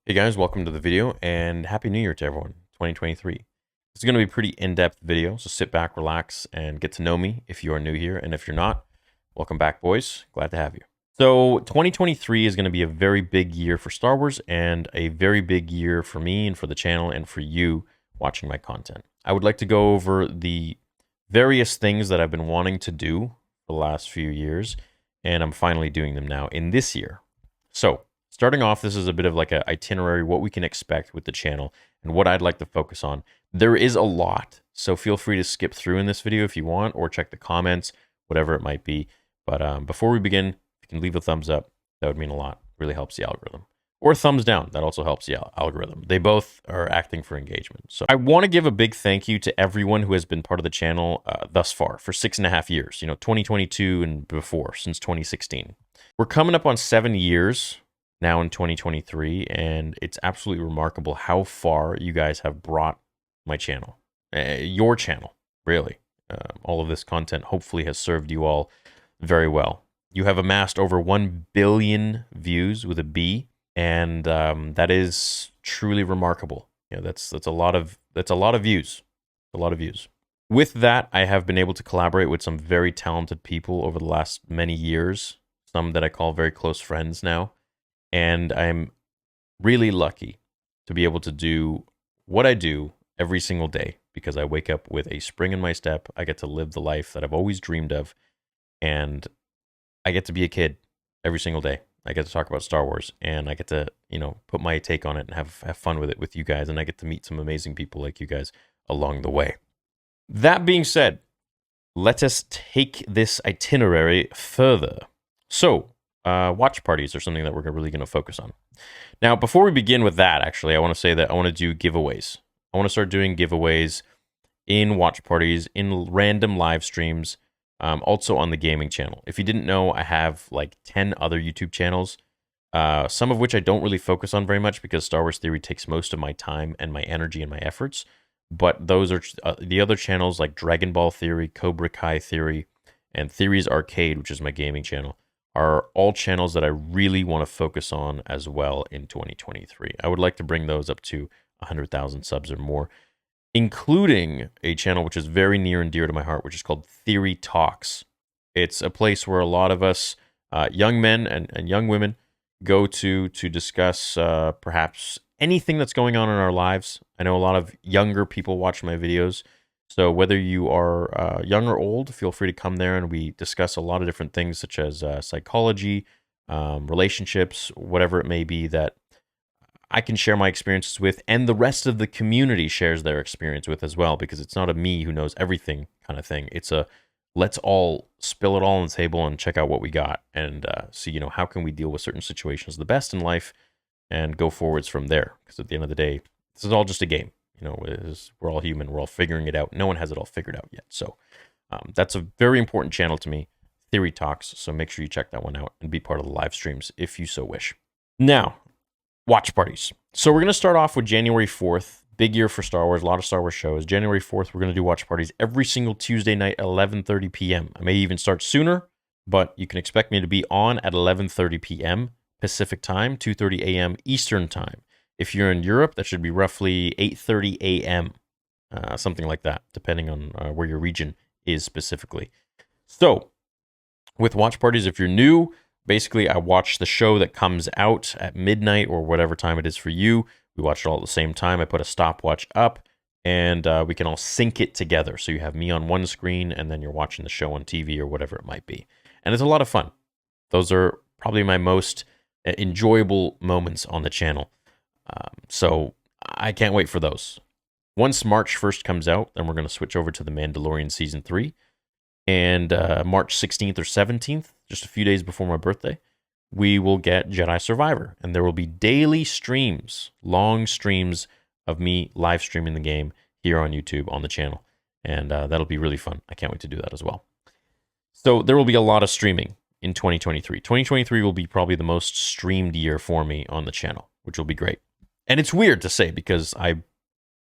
Hey guys, welcome to the video and Happy New Year to everyone, 2023. This is going to be a pretty in-depth video, so sit back, relax, and get to know me if you are new here. And if you're not, welcome back, boys. Glad to have you. So 2023 is going to be a very big year for Star Wars and a very big year for me and for the channel and for you watching my content. I would like to go over the various things that I've been wanting to do for the last few years, and I'm finally doing them now in this year. So starting off, this is a bit of like an itinerary, what we can expect with the channel and what I'd like to focus on. There is a lot, so feel free to skip through in this video if you want, or check the comments, whatever it might be. But before we begin, if you can leave a thumbs up, that would mean a lot. Really helps the algorithm. Or thumbs down, that also helps the algorithm. They both are acting for engagement. So I want to give a big thank you to everyone who has been part of the channel thus far for 6.5 years, 2022 and before, since 2016. We're coming up on 7 years now in 2023, and it's absolutely remarkable how far you guys have brought my channel, your channel, really. All of this content hopefully has served you all very well. You have amassed over 1 billion views with a B, and that is truly remarkable. That's a lot of views, a lot of views. With that, I have been able to collaborate with some very talented people over the last many years, some that I call very close friends now. And I'm really lucky to be able to do what I do every single day because I wake up with a spring in my step. I get to live the life that I've always dreamed of. And I get to be a kid every single day. I get to talk about Star Wars and I get to, put my take on it and have fun with it with you guys. And I get to meet some amazing people like you guys along the way. That being said, let us take this itinerary further. So, watch parties are something that we're really going to focus on. Now, before we begin with that, actually, I want to say that I want to do giveaways. I want to start doing giveaways in watch parties, in random live streams, also on the gaming channel. If you didn't know, I have like 10 other YouTube channels, some of which I don't really focus on very much because Star Wars Theory takes most of my time and my energy and my efforts. But those are the other channels like Dragon Ball Theory, Cobra Kai Theory, and Theories Arcade, which is my gaming channel, are all channels that I really want to focus on as well in 2023. I would like to bring those up to 100,000 subs or more, including a channel which is very near and dear to my heart, which is called Theory Talks. It's a place where a lot of us young men and young women go to discuss perhaps anything that's going on in our lives. I know a lot of younger people watch my videos. So whether you are young or old, feel free to come there and we discuss a lot of different things such as psychology, relationships, whatever it may be that I can share my experiences with and the rest of the community shares their experience with as well, because it's not a me who knows everything kind of thing. It's a let's all spill it all on the table and check out what we got and see, how can we deal with certain situations the best in life and go forwards from there. Because at the end of the day, this is all just a game. We're all human. We're all figuring it out. No one has it all figured out yet. So that's a very important channel to me, Theory Talks. So make sure you check that one out and be part of the live streams if you so wish. Now, watch parties. So we're going to start off with January 4th. Big year for Star Wars. A lot of Star Wars shows. January 4th, we're going to do watch parties every single Tuesday night at 11:30 p.m. I may even start sooner, but you can expect me to be on at 11:30 p.m. Pacific time, 2:30 a.m. Eastern time. If you're in Europe, that should be roughly 8:30 a.m., something like that, depending on where your region is specifically. So, with watch parties, if you're new, basically I watch the show that comes out at midnight or whatever time it is for you. We watch it all at the same time. I put a stopwatch up, and we can all sync it together. So you have me on one screen, and then you're watching the show on TV or whatever it might be. And it's a lot of fun. Those are probably my most enjoyable moments on the channel. So I can't wait for those. Once March 1st comes out, then we're going to switch over to The Mandalorian Season 3. And March 16th or 17th, just a few days before my birthday, we will get Jedi Survivor. And there will be daily streams, long streams of me live streaming the game here on YouTube on the channel. And that'll be really fun. I can't wait to do that as well. So there will be a lot of streaming in 2023. 2023 will be probably the most streamed year for me on the channel, which will be great. And it's weird to say because I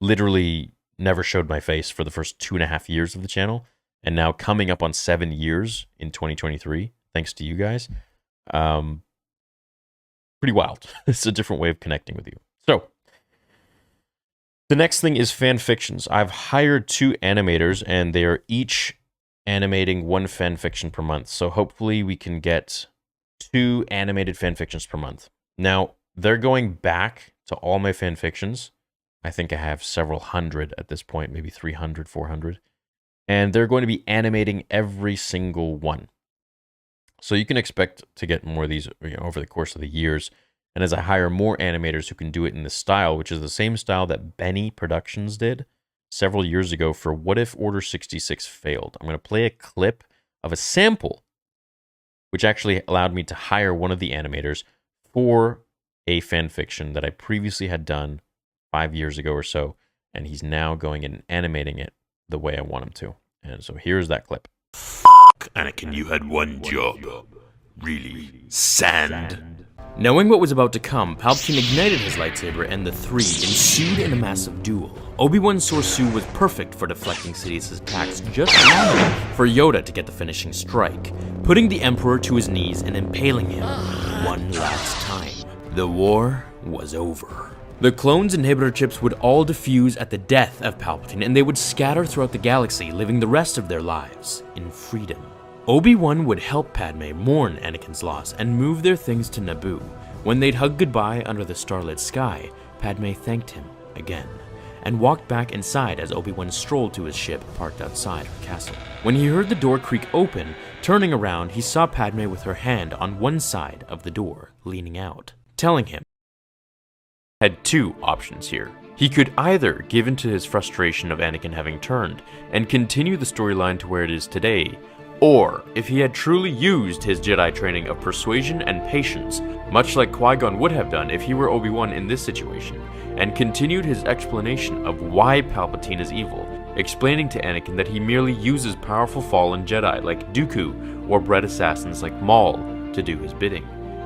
literally never showed my face for the first 2.5 years of the channel. And now coming up on 7 years in 2023, thanks to you guys. pretty wild. It's a different way of connecting with you. So the next thing is fan fictions. I've hired 2 animators, and they are each animating 1 fan fiction per month. So hopefully we can get 2 animated fan fictions per month. Now, they're going back to all my fan fictions. I think I have several hundred at this point, maybe 300, 400. And they're going to be animating every single one. So you can expect to get more of these, over the course of the years. And as I hire more animators who can do it in this style, which is the same style that Benny Productions did several years ago for What If Order 66 Failed. I'm going to play a clip of a sample, which actually allowed me to hire one of the animators for a fan fiction that I previously had done 5 years ago or so, and he's now going and animating it the way I want him to. And so here's that clip. Anakin, you had one job. Really. Sand. Knowing what was about to come, Palpatine ignited his lightsaber and the three ensued in a massive duel. Obi-Wan's Sorsu was perfect for deflecting Sidious's attacks just long enough for Yoda to get the finishing strike, putting the Emperor to his knees and impaling him one last time. The war was over. The clone's inhibitor chips would all defuse at the death of Palpatine, and they would scatter throughout the galaxy, living the rest of their lives in freedom. Obi-Wan would help Padme mourn Anakin's loss and move their things to Naboo. When they'd hug goodbye under the starlit sky, Padme thanked him again, and walked back inside as Obi-Wan strolled to his ship parked outside her castle. When he heard the door creak open, turning around, he saw Padme with her hand on one side of the door, leaning out, telling him had 2 options here. He could either give in to his frustration of Anakin having turned and continue the storyline to where it is today, or if he had truly used his Jedi training of persuasion and patience, much like Qui-Gon would have done if he were Obi-Wan in this situation, and continued his explanation of why Palpatine is evil, explaining to Anakin that he merely uses powerful fallen Jedi like Dooku or bred assassins like Maul to do his bidding,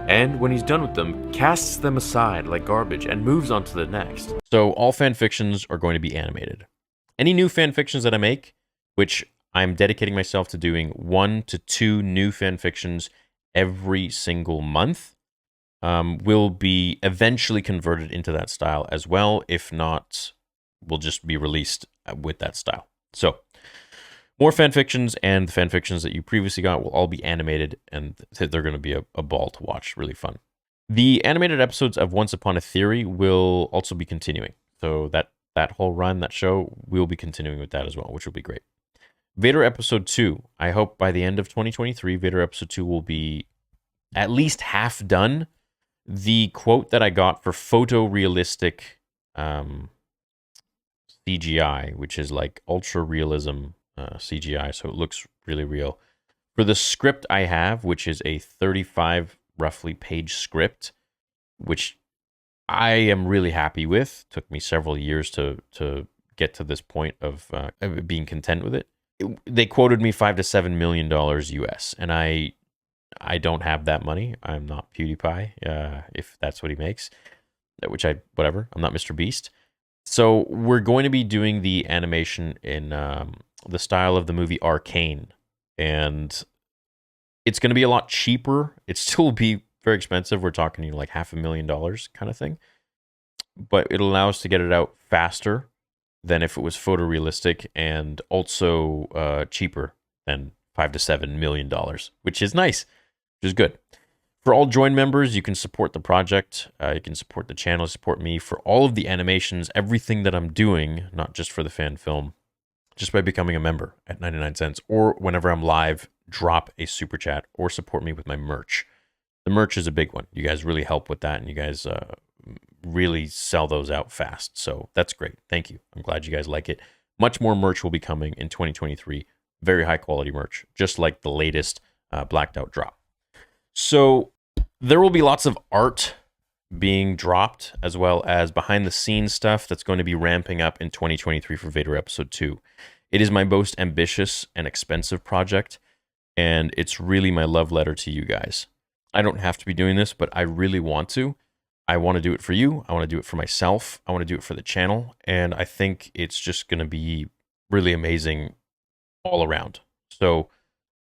and when he's done with them, casts them aside like garbage and moves on to the next. So all fan fictions are going to be animated. Any new fan fictions that I make, which I'm dedicating myself to doing 1 to 2 new fan fictions every single month, will be eventually converted into that style as well. If not, will just be released with that style. So more fan fictions, and the fan fictions that you previously got will all be animated, and they're going to be a ball to watch. Really fun. The animated episodes of Once Upon a Theory will also be continuing. So that whole run, that show, we'll be continuing with that as well, which will be great. Vader Episode 2. I hope by the end of 2023, Vader Episode 2 will be at least half done. The quote that I got for photorealistic CGI, which is like ultra realism CGI, so it looks really real. For the script I have, which is a 35 roughly page script, which I am really happy with. Took me several years to get to this point of being content with it. They quoted me $5 to $7 million US, and I don't have that money. I'm not PewDiePie, if that's what he makes, which whatever. I'm not Mr. Beast. So we're going to be doing the animation in the style of the movie Arcane, and it's going to be a lot cheaper. It still will be very expensive. We're talking like $500,000 kind of thing, but it'll allow us to get it out faster than if it was photorealistic, and also cheaper than $5 to $7 million, which is nice, which is good. For all Join members, you can support the project. You can support the channel, support me for all of the animations, everything that I'm doing, not just for the fan film, just by becoming a member at 99 cents, or whenever I'm live, drop a super chat or support me with my merch. The merch is a big one. You guys really help with that, and you guys really sell those out fast. So that's great. Thank you. I'm glad you guys like it. Much more merch will be coming in 2023. Very high quality merch, just like the latest Blacked Out drop. So there will be lots of art being dropped, as well as behind the scenes stuff that's going to be ramping up in 2023 for Vader Episode 2. It is my most ambitious and expensive project, and it's really my love letter to you guys. I don't have to be doing this, but I really want to. I want to do it for you. I want to do it for myself. I want to do it for the channel. And I think it's just going to be really amazing all around. So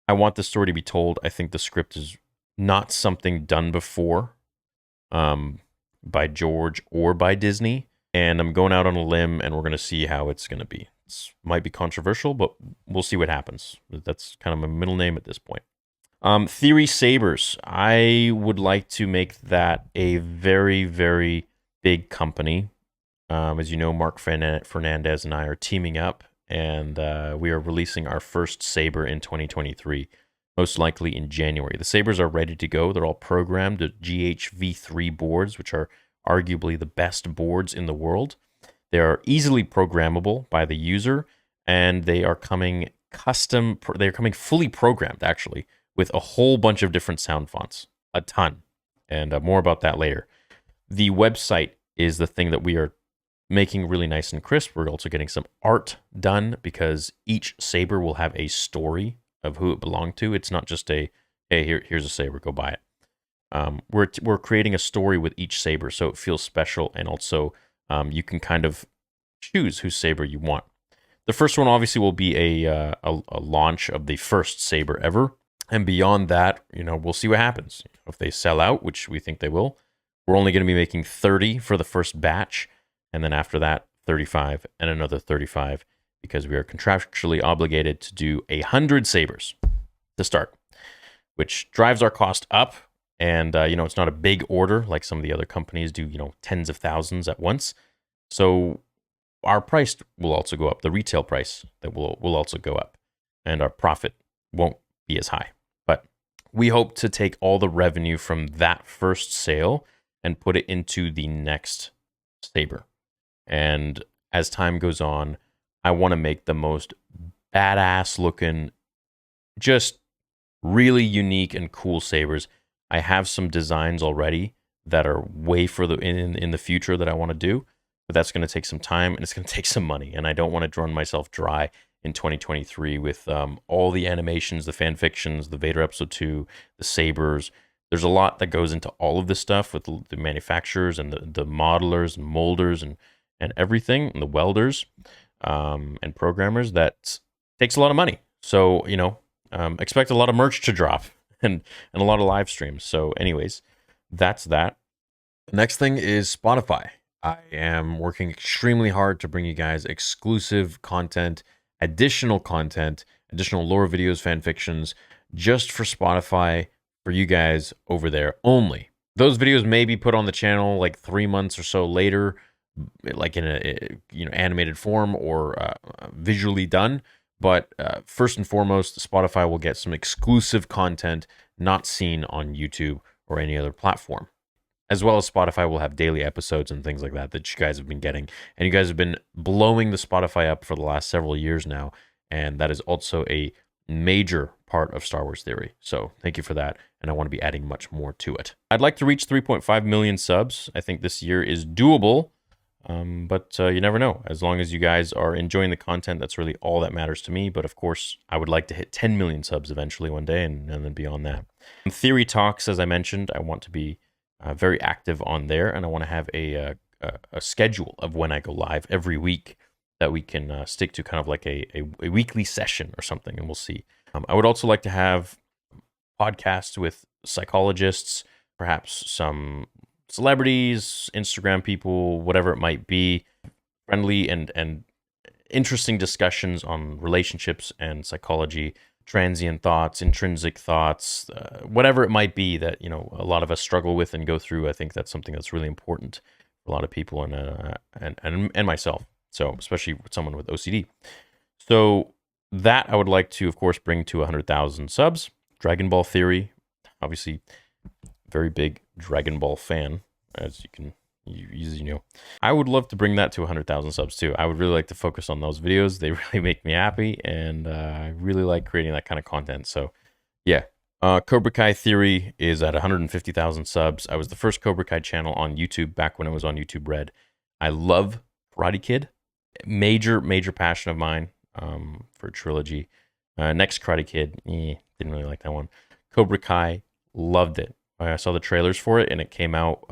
I want the story to be told. I think the script is not something done before. by George or by Disney. And I'm going out on a limb, and we're going to see how it's going to be. It might be controversial, but we'll see what happens. That's kind of my middle name at this point. Theory Sabers. I would like to make that a very, very big company. As you know, Mark Fernandez and I are teaming up, and we are releasing our first Saber in 2023, most likely in January. The Sabers are ready to go. They're all programmed to GHV3 boards, which are arguably the best boards in the world. They are easily programmable by the user, and they are coming they're coming fully programmed, actually, with a whole bunch of different sound fonts, a ton, and more about that later. The website is the thing that we are making really nice and crisp. We're also getting some art done because each Saber will have a story of who it belonged to. It's not just a, hey, here's a Saber, go buy it. We're creating a story with each Saber, so it feels special, and also you can kind of choose whose Saber you want. The first one obviously will be a launch of the first Saber ever, and beyond that, we'll see what happens. If they sell out, which we think they will, we're only going to be making 30 for the first batch, and then after that, 35 and another 35, because we are contractually obligated to do 100 Sabers to start, which drives our cost up. And, it's not a big order like some of the other companies do, tens of thousands at once. So our price will also go up. The retail price that will also go up. And our profit won't be as high. But we hope to take all the revenue from that first sale and put it into the next Saber. And as time goes on, I want to make the most badass looking, just really unique and cool Sabers. I have some designs already that are way further in the future that I want to do, but that's going to take some time and it's going to take some money. And I don't want to run myself dry in 2023 with all the animations, the fan fictions, the Vader Episode 2, the Sabers. There's a lot that goes into all of this stuff with the manufacturers and the modelers and molders and everything, and the welders and programmers. That takes a lot of money. So, expect a lot of merch to drop. And a lot of live streams. So anyways, that's that. The next thing is Spotify. I am working extremely hard to bring you guys exclusive content, additional lore videos, fan fictions, just for Spotify, for you guys over there only. Those videos may be put on the channel like 3 months or so later, like in a animated form or visually done. But first and foremost, Spotify will get some exclusive content not seen on YouTube or any other platform. As well as Spotify will have daily episodes and things like that you guys have been getting. And you guys have been blowing the Spotify up for the last several years now. And that is also a major part of Star Wars Theory. So thank you for that. And I want to be adding much more to it. I'd like to reach 3.5 million subs. I think this year is doable. But you never know. As long as you guys are enjoying the content, that's really all that matters to me. But of course, I would like to hit 10 million subs eventually one day, and then beyond that. Theory Talks, as I mentioned, I want to be very active on there, and I want to have a schedule of when I go live every week that we can stick to, kind of like a weekly session or something, and we'll see. I would also like to have podcasts with psychologists, perhaps some celebrities, Instagram people, whatever it might be, friendly and interesting discussions on relationships and psychology, transient thoughts, intrinsic thoughts, whatever it might be that a lot of us struggle with and go through. I think that's something that's really important for a lot of people and myself. So especially with someone with OCD. So that I would like to, of course, bring to 100,000 subs. Dragon Ball Theory, obviously, very big Dragon Ball fan, as you easily know. I would love to bring that to 100,000 subs too. I would really like to focus on those videos. They really make me happy, and I really like creating that kind of content. So yeah, Cobra Kai Theory is at 150,000 subs. I was the first Cobra Kai channel on YouTube back when it was on YouTube Red. I love Karate Kid. Major passion of mine for trilogy. Next Karate Kid, didn't really like that one. Cobra Kai, loved it. I saw the trailers for it, and it came out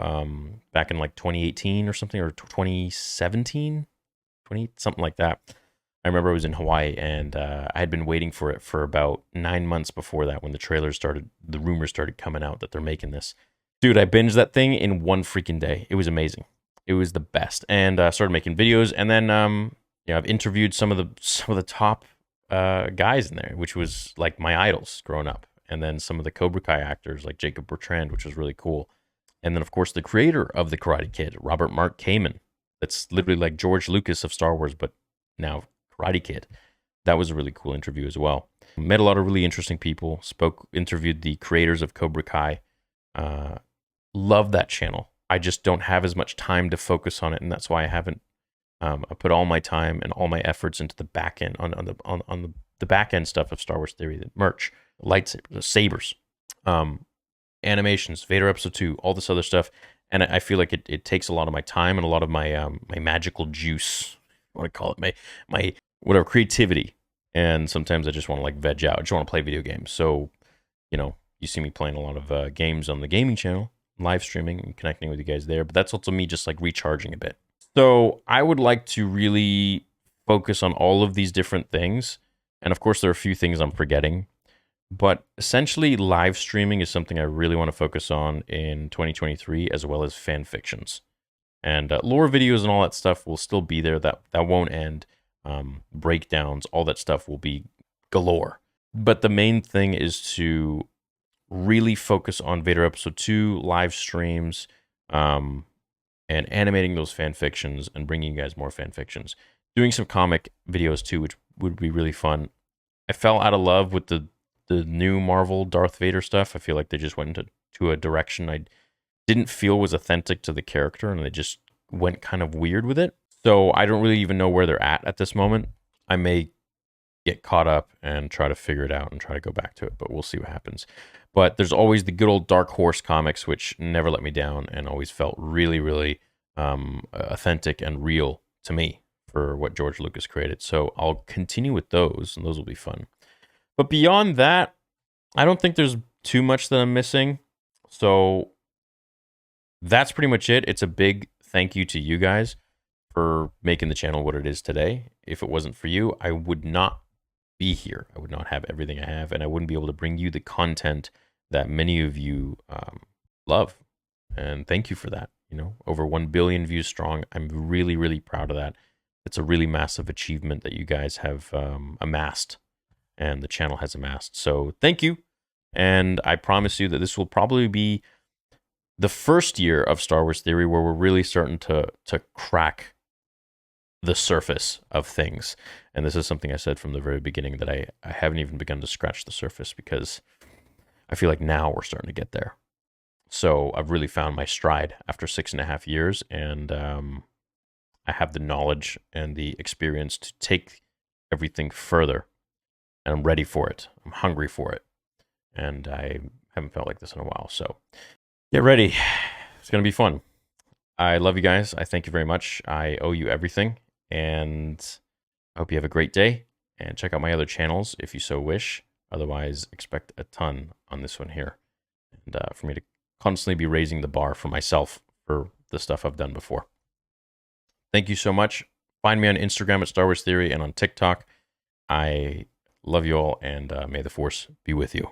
back in like 2018 or something, or 2017, something like that. I remember I was in Hawaii, and I had been waiting for it for about 9 months before that, when the rumors started coming out that they're making this. Dude, I binged that thing in one freaking day. It was amazing. It was the best. And started making videos. And then, I've interviewed some of the top guys in there, which was like my idols growing up. And then some of the Cobra Kai actors like Jacob Bertrand, which was really cool. And then, of course, the creator of The Karate Kid, Robert Mark Kamen. That's literally like George Lucas of Star Wars, but now Karate Kid. That was a really cool interview as well. Met a lot of really interesting people. Interviewed the creators of Cobra Kai. Love that channel. I just don't have as much time to focus on it, and that's why I haven't. I put all my time and all my efforts into the back end on the back end stuff of Star Wars Theory, the merch, lightsabers, sabers, animations, Vader Episode 2, all this other stuff. And I feel like it takes a lot of my time and a lot of my my magical juice. What do I call it? My whatever creativity. And sometimes I just want to like veg out. I just want to play video games. So, you see me playing a lot of games on the gaming channel, live streaming and connecting with you guys there. But that's also me just like recharging a bit. So I would like to really focus on all of these different things. And of course, there are a few things I'm forgetting. But essentially, live streaming is something I really want to focus on in 2023, as well as fan fictions. And lore videos and all that stuff will still be there. That won't end. Breakdowns, all that stuff will be galore. But the main thing is to really focus on Vader Episode 2, live streams, and animating those fan fictions and bringing you guys more fan fictions. Doing some comic videos too, which would be really fun. I fell out of love with the new Marvel Darth Vader stuff. I feel like they just went into a direction I didn't feel was authentic to the character, and they just went kind of weird with it. So I don't really even know where they're at this moment. I may get caught up and try to figure it out and try to go back to it, but we'll see what happens. But there's always the good old Dark Horse comics, which never let me down and always felt really, really authentic and real to me for what George Lucas created. So I'll continue with those, and those will be fun. But beyond that, I don't think there's too much that I'm missing. So that's pretty much it. It's a big thank you to you guys for making the channel what it is today. If it wasn't for you, I would not be here. I would not have everything I have, and I wouldn't be able to bring you the content that many of you love. And thank you for that. Over 1 billion views strong. I'm really, really proud of that. It's a really massive achievement that you guys have amassed, and the channel has amassed. So thank you. And I promise you that this will probably be the first year of Star Wars Theory where we're really starting to crack the surface of things. And this is something I said from the very beginning, that I haven't even begun to scratch the surface, because I feel like now we're starting to get there. So I've really found my stride after 6.5 years, and I have the knowledge and the experience to take everything further, and I'm ready for it. I'm hungry for it, and I haven't felt like this in a while. So get ready. It's going to be fun. I love you guys. I thank you very much. I owe you everything, and I hope you have a great day, and check out my other channels if you so wish. Otherwise, expect a ton on this one here, and for me to constantly be raising the bar for myself for the stuff I've done before. Thank you so much. Find me on Instagram at Star Wars Theory and on TikTok. I love you all, and may the Force be with you.